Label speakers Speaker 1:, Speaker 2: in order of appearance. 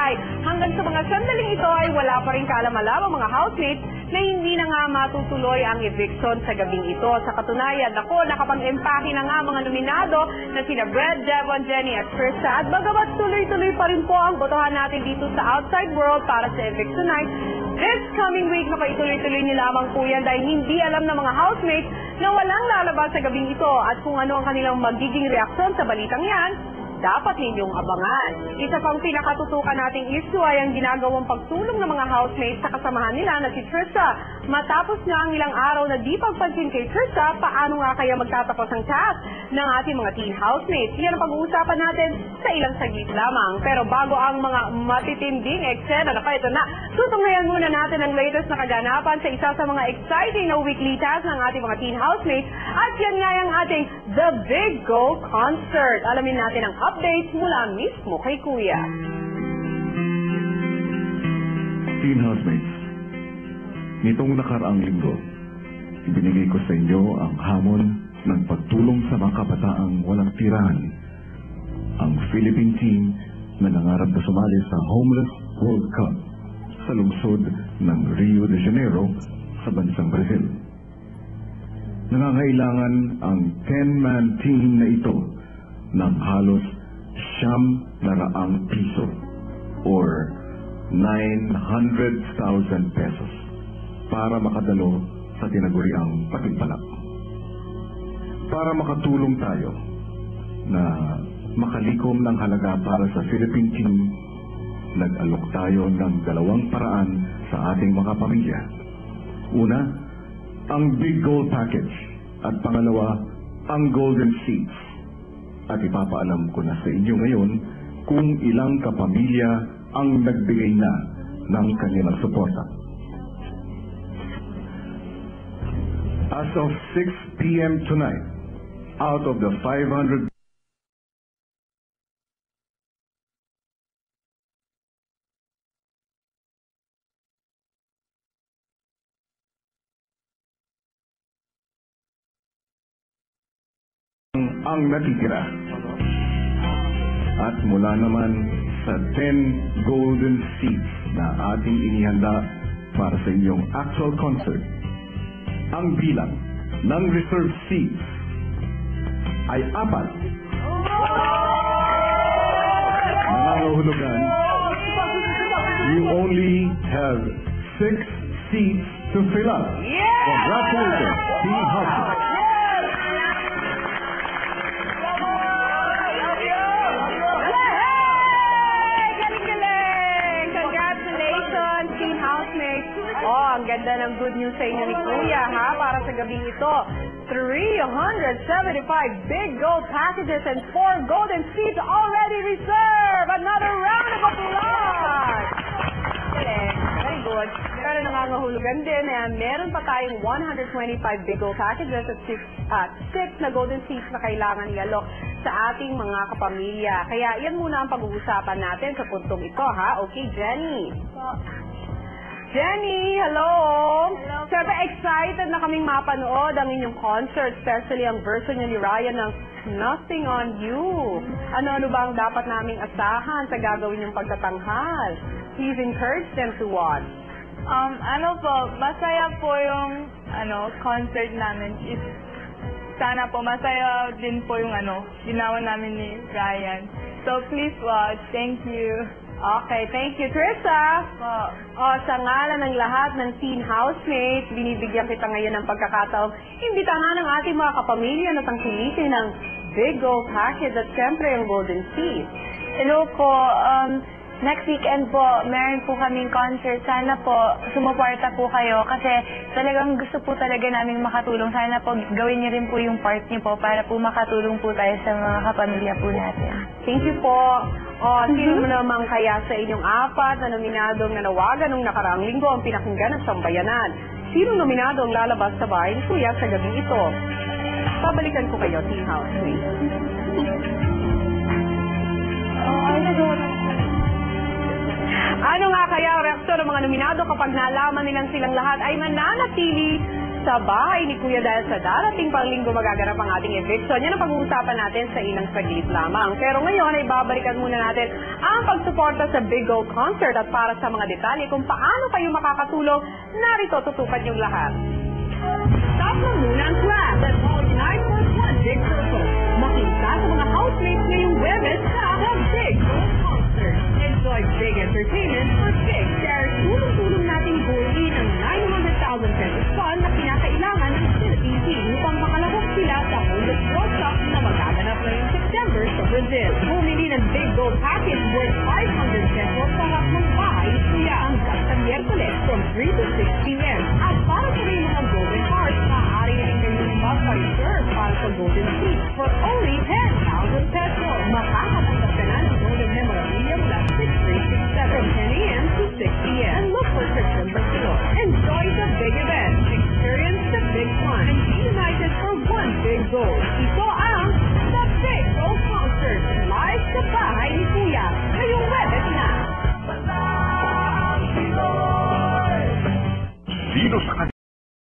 Speaker 1: bahay. Hanggang sa mga sandaling ito ay wala pa rin kaalam-alam ang mga housemates na hindi na nga matutuloy ang eviction sa gabing ito. Sa katunayan, nakapag-empake na nga mga nominado na sina Brad, Devon, Jenny at Krista. At bagamat tuloy-tuloy pa rin po ang botohan natin dito sa outside world para sa eviction night, this coming week, mapaituloy-tuloy niyo lamang po yan dahil hindi alam ng mga housemates na walang lalabas sa gabing ito at kung ano ang kanilang magiging reaksyon sa balitang yan, dapat ninyong abangan. Isa pang pinakatutukan nating issue ay ang ginagawang pagtulong ng mga housemates sa kasamahan nila na si Trisha. Matapos nga ang ilang araw na di pagpansin kay Trisha, paano nga kaya magtatapos ang task ng ating mga teen housemates? Yan ang pag-uusapan natin sa ilang saglit lamang. Pero bago ang mga matitinding eksena, ito na, tutunghayan muna natin ang latest na kaganapan sa isa sa mga exciting na weekly task ng ating mga teen housemates. At yan nga yung ating The Big Go Concert. Alamin natin ang updates mula mismo kay Kuya.
Speaker 2: Teen housemates, nitong nakaraang linggo, ibinigay ko sa inyo ang hamon ng pagtulong sa mga kabataang walang tirahan. Ang Philippine team na nangarap na sumali sa Homeless World Cup sa lungsod ng Rio de Janeiro sa bansang Brazil. Nangangailangan ang 10-man team na ito ng halos ₱900,000 or 900,000 pesos para makadalo sa tinaguriang patimpalak. Para makatulong tayo na makalikom ng halaga para sa Philippine team, nag-alok tayo ng 2 paraan sa ating mga pamilya. Una, ang Big Gold Package at pangalawa, ang Golden Seeds. At ipapaalam ko na sa inyo ngayon kung ilang kapamilya ang nagbigay na ng kanilang suporta. As of 6 p.m. tonight, out of the 500 ang natitira. At mula naman sa 10 golden seats na ating inihanda para sa inyong actual concert, ang bilang ng reserve seats ay 4. Nangangahulugan, you only have 6 seats to fill up. Congratulations, Teen Housemates.
Speaker 1: Ang ganda ng good news sa inyo ni Kuya, ha? Para sa gabing ito, 375 big gold packages and 4 golden seats already reserved. Another round of applause! Very good. Pero nangangahulugan din na meron pa tayong 125 big gold packages at 6 na golden seats na kailangan ialok sa ating mga kapamilya. Kaya yan muna ang pag-uusapan natin sa puntong ito, ha? Okay, Jenny? Jenny, hello!
Speaker 3: Hello.
Speaker 1: Siyempre, excited na kaming mapanood ang inyong concert, especially ang version niya ni Ryan ng Nothing on You. Ano-ano ba ang dapat naming asahan sa gagawin yung pagtatanghal? Please encourage them to watch.
Speaker 3: Masaya po yung concert namin. Sana po masaya din po yung ginawa namin ni Ryan. So please watch. Thank you.
Speaker 1: Okay, thank you, Trisha. Sa ngalan ng lahat ng teen housemates, binibigyan kita ngayon ng pagkakataong imbitahan ng ating mga kapamilya na tangkilikin ng Big Gold Package at siyempre yung Golden Seeds.
Speaker 3: Hello po. Next weekend po, meron po kaming concert. Sana po, sumuporta po kayo kasi talagang gusto po talaga namin makatulong. Sana po, gawin niyo rin po yung part niyo po para po makatulong po tayo sa mga kapamilya po natin.
Speaker 1: Thank you po. Sino naman kaya sa inyong 4 na nominadong nanawagan nung nakaraang linggo ang pinakinggan ng sambayanan? Sino nominado ang lalabas sa bahay ni Kuya sa gabi ito? Pabalikan ko kayo, Teen House, please. Ano nga kaya ang reaksyon ng mga nominado kapag nalaman nilang silang lahat ay mananatili sa bahay ni Kuya dahil sa darating pang linggo magaganap ang ating eviction. Yan ang pag-uusapan natin sa ilang saglit lamang. Pero ngayon ay babalikan muna natin ang pagsuporta sa Big Goal Concert at para sa mga detalye kung paano kayo makakatulong, narito tutukan yung lahat. Stop mo muna ang class at all 9.1 Big Circle. Makita sa mga housemates ngayong Webes sa The Big Goal Concert. Enjoy big entertainment for big shares. Tulong-tulong natin buuin ang 900,000 pesos fund na kinakailangan ng Philippine team upang makalahok sila sa Homeless World Cup na magaganap ngayong September sa Brazil. Bumili ng Big Goal Package worth 500 pesos sa lahat ng bahay ni Kuya hanggang sa Miyerkules from 3 to 6 p.m. At para sa mga Golden Hearts, maaari rin kayong mag-reserve para sa Golden Seat for only 10,000 pesos. Makakatanggap ka na ng Golden Memorabilia mula 6367 from 10 a.m. to 6 p.m. And look for September below. Enjoy the big event. Experience the big fun. And be united for one big goal. Ito ang The Big Goal Concert. Live sa bahay ni Kuya. Ngayong Webes na.
Speaker 2: Sino sa